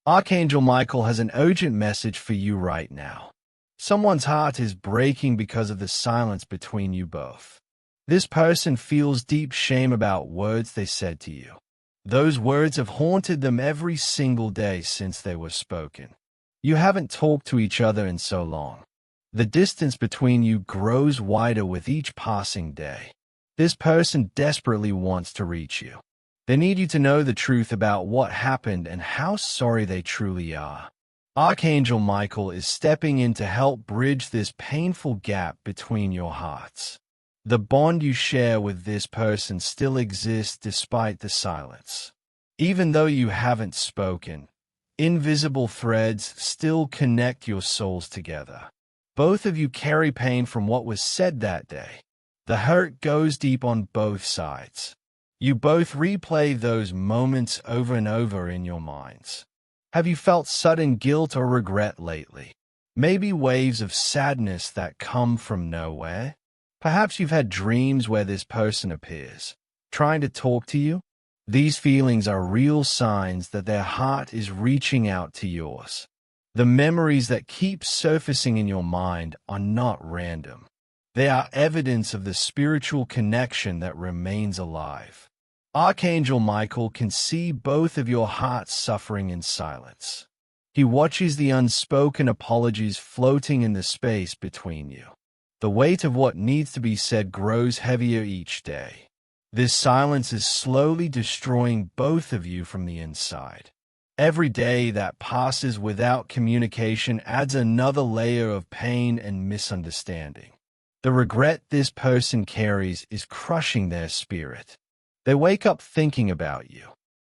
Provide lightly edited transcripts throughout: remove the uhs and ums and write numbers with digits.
Archangel Michael has an urgent message for you right now. Someone's heart is breaking because of the silence between you both. This person feels deep shame about words they said to you. Those words have haunted them every single day since they were spoken. You haven't talked to each other in so long. The distance between you grows wider with each passing day. This person desperately wants to reach you. They need you to know the truth about what happened and how sorry they truly are. Archangel Michael is stepping in to help bridge this painful gap between your hearts. The bond you share with this person still exists despite the silence. Even though you haven't spoken, invisible threads still connect your souls together. Both of you carry pain from what was said that day. The hurt goes deep on both sides. You both replay those moments over and over in your minds. Have you felt sudden guilt or regret lately? Maybe waves of sadness that come from nowhere? Perhaps you've had dreams where this person appears, trying to talk to you. These feelings are real signs that their heart is reaching out to yours. The memories that keep surfacing in your mind are not random. They are evidence of the spiritual connection that remains alive. Archangel Michael can see both of your hearts suffering in silence. He watches the unspoken apologies floating in the space between you. The weight of what needs to be said grows heavier each day. This silence is slowly destroying both of you from the inside. Every day that passes without communication adds another layer of pain and misunderstanding. The regret this person carries is crushing their spirit. They wake up thinking about you.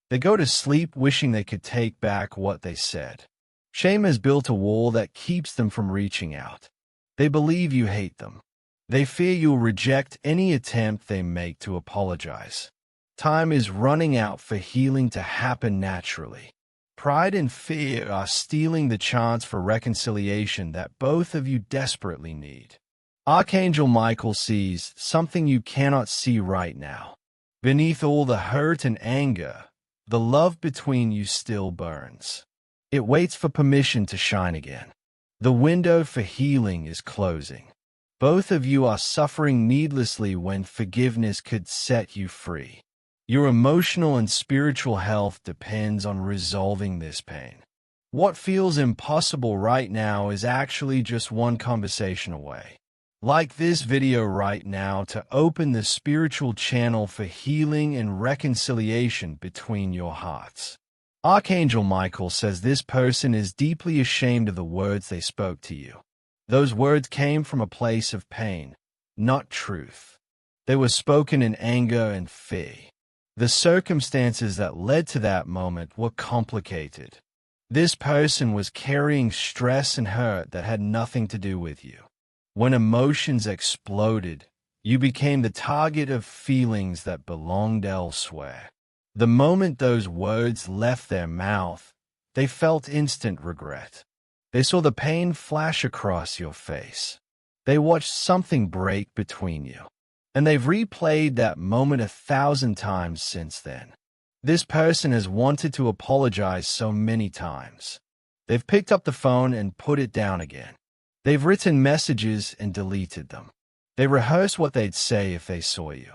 They go to sleep wishing they could take back what they said. Shame has built a wall that keeps them from reaching out. They believe you hate them. They fear you'll reject any attempt they make to apologize. Time is running out for healing to happen naturally. Pride and fear are stealing the chance for reconciliation that both of you desperately need. Archangel Michael sees something you cannot see right now. Beneath all the hurt and anger, the love between you still burns. It waits for permission to shine again. The window for healing is closing. Both of you are suffering needlessly when forgiveness could set you free. Your emotional and spiritual health depends on resolving this pain. What feels impossible right now is actually just one conversation away. Like this video right now to open the spiritual channel for healing and reconciliation between your hearts. Archangel Michael says this person is deeply ashamed of the words they spoke to you. Those words came from a place of pain, not truth. They were spoken in anger and fear. The circumstances that led to that moment were complicated. This person was carrying stress and hurt that had nothing to do with you. When emotions exploded, you became the target of feelings that belonged elsewhere. The moment those words left their mouth, they felt instant regret. They saw the pain flash across your face. They watched something break between you. And they've replayed that moment 1,000 times since then. This person has wanted to apologize so many times. They've picked up the phone and put it down again. They've written messages and deleted them. They rehearse what they'd say if they saw you.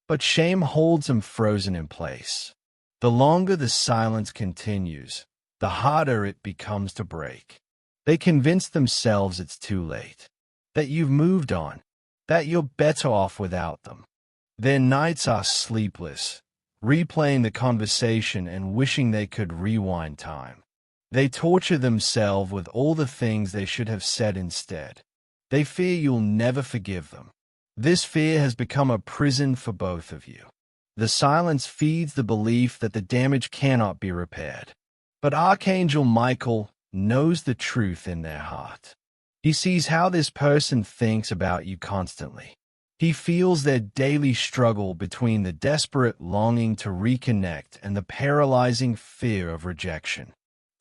But shame holds them frozen in place. The longer the silence continues, the harder it becomes to break. They convince themselves it's too late, that you've moved on, that you're better off without them. Their nights are sleepless, replaying the conversation and wishing they could rewind time. They torture themselves with all the things they should have said instead. They fear you'll never forgive them. This fear has become a prison for both of you. The silence feeds the belief that the damage cannot be repaired. But Archangel Michael knows the truth in their heart. He sees how this person thinks about you constantly. He feels their daily struggle between the desperate longing to reconnect and the paralyzing fear of rejection.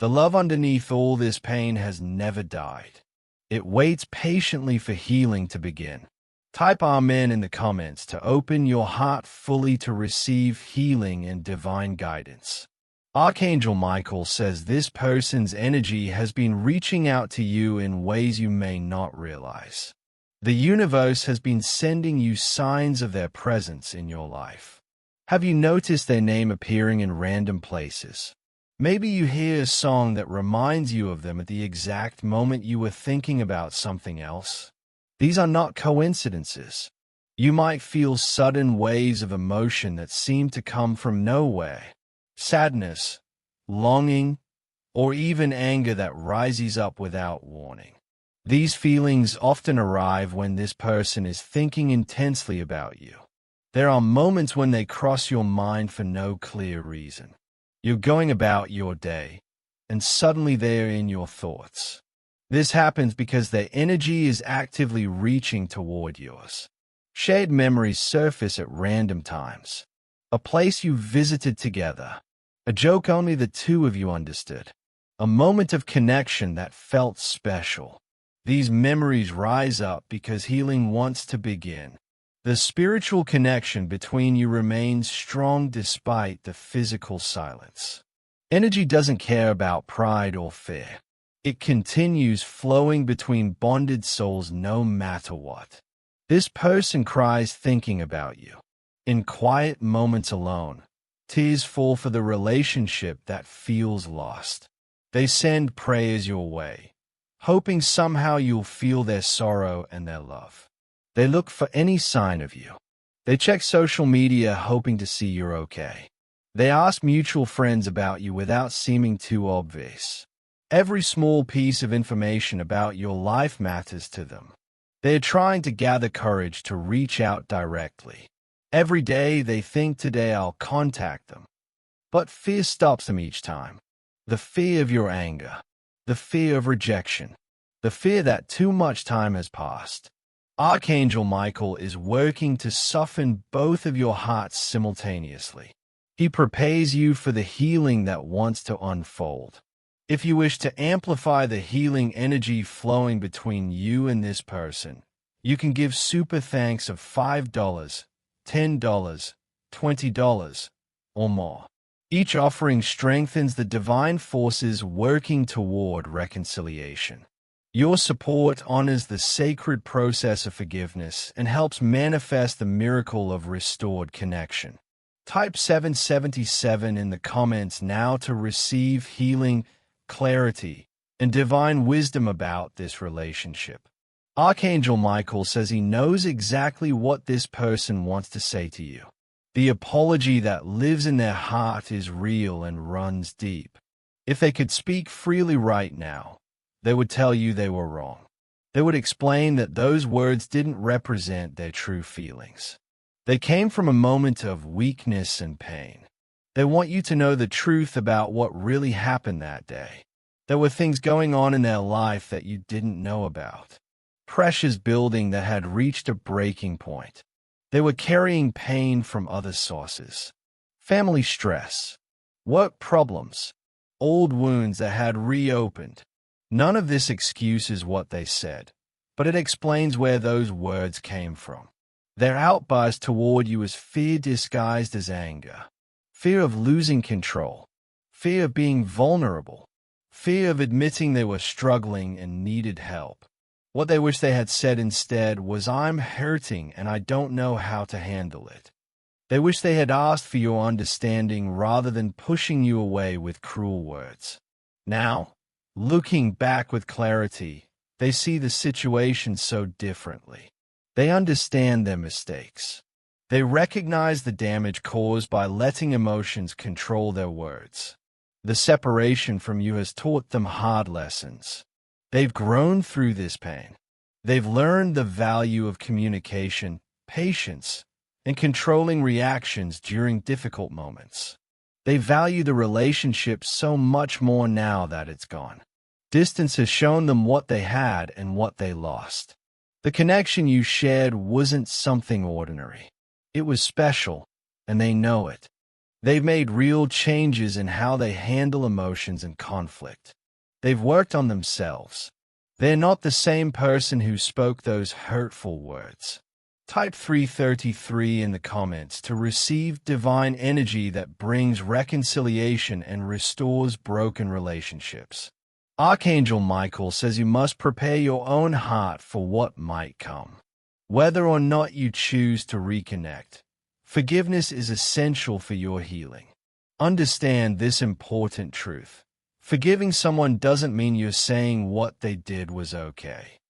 The love underneath all this pain has never died. It waits patiently for healing to begin. Type Amen in the comments to open your heart fully to receive healing and divine guidance. Archangel Michael says this person's energy has been reaching out to you in ways you may not realize. The universe has been sending you signs of their presence in your life. Have you noticed their name appearing in random places? Maybe you hear a song that reminds you of them at the exact moment you were thinking about something else. These are not coincidences. You might feel sudden waves of emotion that seem to come from nowhere. Sadness, longing, or even anger that rises up without warning. These feelings often arrive when this person is thinking intensely about you. There are moments when they cross your mind for no clear reason. You're going about your day, and suddenly they're in your thoughts. This happens because their energy is actively reaching toward yours. Shared memories surface at random times. A place you visited together. A joke only the two of you understood. A moment of connection that felt special. These memories rise up because healing wants to begin. The spiritual connection between you remains strong despite the physical silence. Energy doesn't care about pride or fear. It continues flowing between bonded souls no matter what. This person cries thinking about you. In quiet moments alone, tears fall for the relationship that feels lost. They send prayers your way, hoping somehow you'll feel their sorrow and their love. They look for any sign of you. They check social media hoping to see you're okay. They ask mutual friends about you without seeming too obvious. Every small piece of information about your life matters to them. They are trying to gather courage to reach out directly. Every day they think, today I'll contact them. But fear stops them each time. The fear of your anger. The fear of rejection. The fear that too much time has passed. Archangel Michael is working to soften both of your hearts simultaneously. He prepares you for the healing that wants to unfold. If you wish to amplify the healing energy flowing between you and this person, you can give super thanks of $5, $10, $20, or more. Each offering strengthens the divine forces working toward reconciliation. Your support honors the sacred process of forgiveness and helps manifest the miracle of restored connection. Type 777 in the comments now to receive healing, clarity, and divine wisdom about this relationship. Archangel Michael says he knows exactly what this person wants to say to you. The apology that lives in their heart is real and runs deep. If they could speak freely right now, they would tell you they were wrong. They would explain that those words didn't represent their true feelings. They came from a moment of weakness and pain. They want you to know the truth about what really happened that day. There were things going on in their life that you didn't know about. Pressures building that had reached a breaking point. They were carrying pain from other sources. Family stress, work problems, old wounds that had reopened. None of this excuses what they said, but it explains where those words came from. Their outburst toward you is fear disguised as anger. Fear of losing control. Fear of being vulnerable. Fear of admitting they were struggling and needed help. What they wish they had said instead was, I'm hurting and I don't know how to handle it. They wish they had asked for your understanding rather than pushing you away with cruel words. Now, looking back with clarity, they see the situation so differently. They understand their mistakes. They recognize the damage caused by letting emotions control their words. The separation from you has taught them hard lessons. They've grown through this pain. They've learned the value of communication, patience, and controlling reactions during difficult moments. They value the relationship so much more now that it's gone. Distance has shown them what they had and what they lost. The connection you shared wasn't something ordinary. It was special, and they know it. They've made real changes in how they handle emotions and conflict. They've worked on themselves. They're not the same person who spoke those hurtful words. Type 333 in the comments to receive divine energy that brings reconciliation and restores broken relationships. Archangel Michael says you must prepare your own heart for what might come. Whether or not you choose to reconnect, forgiveness is essential for your healing. Understand this important truth. Forgiving someone doesn't mean you're saying what they did was okay.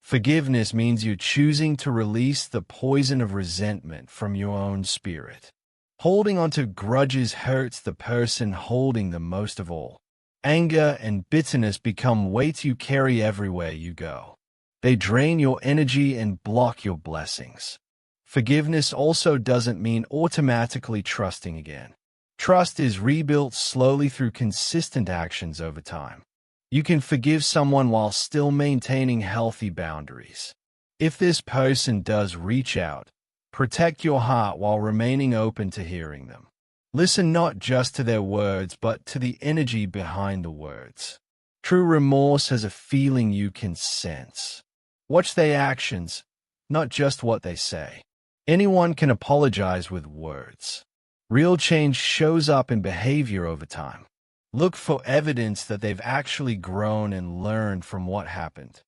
Forgiveness means you're choosing to release the poison of resentment from your own spirit. Holding onto grudges hurts the person holding them most of all. Anger and bitterness become weights you carry everywhere you go. They drain your energy and block your blessings. Forgiveness also doesn't mean automatically trusting again. Trust is rebuilt slowly through consistent actions over time. You can forgive someone while still maintaining healthy boundaries. If this person does reach out, protect your heart while remaining open to hearing them. Listen not just to their words, but to the energy behind the words. True remorse has a feeling you can sense. Watch their actions, not just what they say. Anyone can apologize with words. Real change shows up in behavior over time. Look for evidence that they've actually grown and learned from what happened.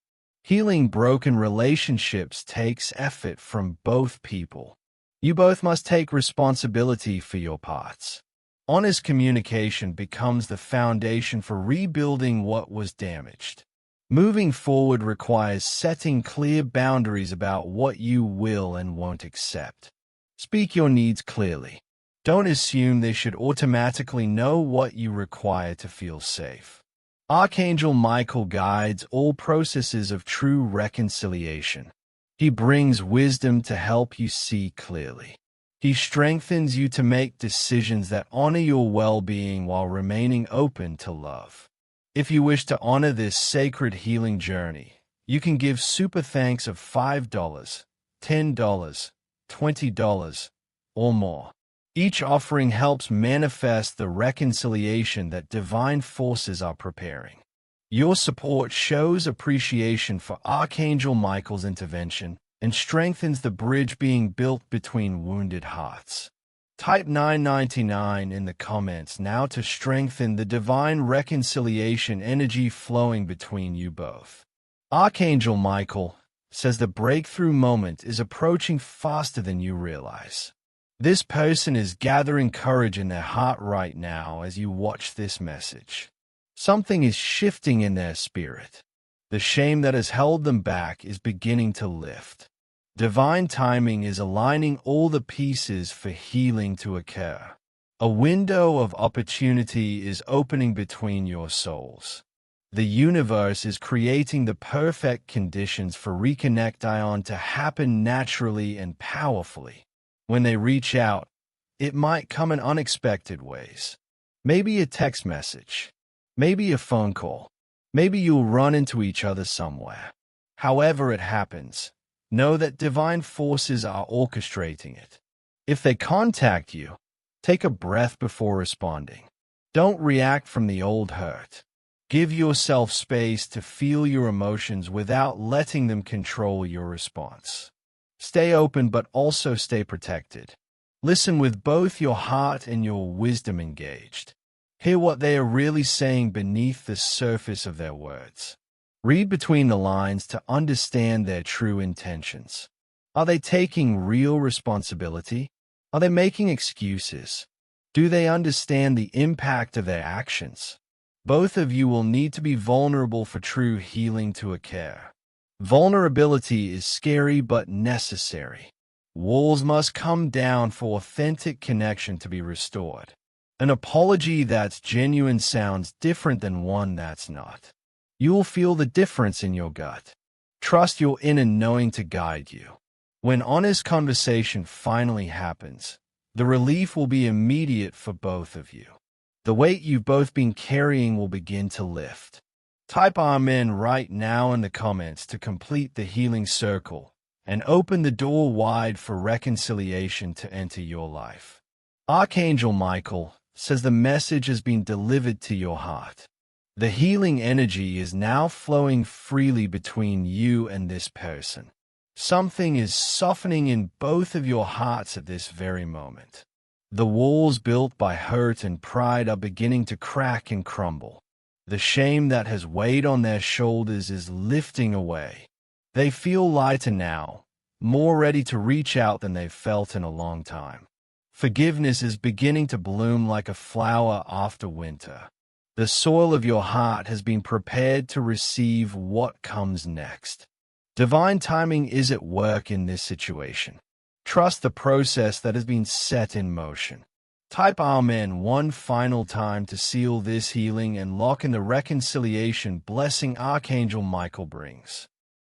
Healing broken relationships takes effort from both people. You both must take responsibility for your parts. Honest communication becomes the foundation for rebuilding what was damaged. Moving forward requires setting clear boundaries about what you will and won't accept. Speak your needs clearly. Don't assume they should automatically know what you require to feel safe. Archangel Michael guides all processes of true reconciliation. He brings wisdom to help you see clearly. He strengthens you to make decisions that honor your well-being while remaining open to love. If you wish to honor this sacred healing journey, you can give super thanks of $5, $10, $20, or more. Each offering helps manifest the reconciliation that divine forces are preparing. Your support shows appreciation for Archangel Michael's intervention and strengthens the bridge being built between wounded hearts. Type 999 in the comments now to strengthen the divine reconciliation energy flowing between you both. Archangel Michael says the breakthrough moment is approaching faster than you realize. This person is gathering courage in their heart right now as you watch this message. Something is shifting in their spirit. The shame that has held them back is beginning to lift. Divine timing is aligning all the pieces for healing to occur. A window of opportunity is opening between your souls. The universe is creating the perfect conditions for reconnect to happen naturally and powerfully. When they reach out, it might come in unexpected ways. Maybe a text message. Maybe a phone call. Maybe you'll run into each other somewhere. However it happens, know that divine forces are orchestrating it. If they contact you, take a breath before responding. Don't react from the old hurt. Give yourself space to feel your emotions without letting them control your response. Stay open, but also stay protected. Listen with both your heart and your wisdom engaged. Hear what they are really saying beneath the surface of their words. Read between the lines to understand their true intentions. Are they taking real responsibility? Are they making excuses? Do they understand the impact of their actions? Both of you will need to be vulnerable for true healing to occur. Vulnerability is scary but necessary. Walls must come down for authentic connection to be restored. An apology that's genuine sounds different than one that's not. You will feel the difference in your gut. Trust your inner knowing to guide you. When honest conversation finally happens, the relief will be immediate for both of you. The weight you've both been carrying will begin to lift. Type Amen right now in the comments to complete the healing circle and open the door wide for reconciliation to enter your life. Archangel Michael says the message has been delivered to your heart. The healing energy is now flowing freely between you and this person. Something is softening in both of your hearts at this very moment. The walls built by hurt and pride are beginning to crack and crumble. The shame that has weighed on their shoulders is lifting away. They feel lighter now, more ready to reach out than they've felt in a long time. Forgiveness is beginning to bloom like a flower after winter. The soil of your heart has been prepared to receive what comes next. Divine timing is at work in this situation. Trust the process that has been set in motion. Type Amen one final time to seal this healing and lock in the reconciliation blessing Archangel Michael brings.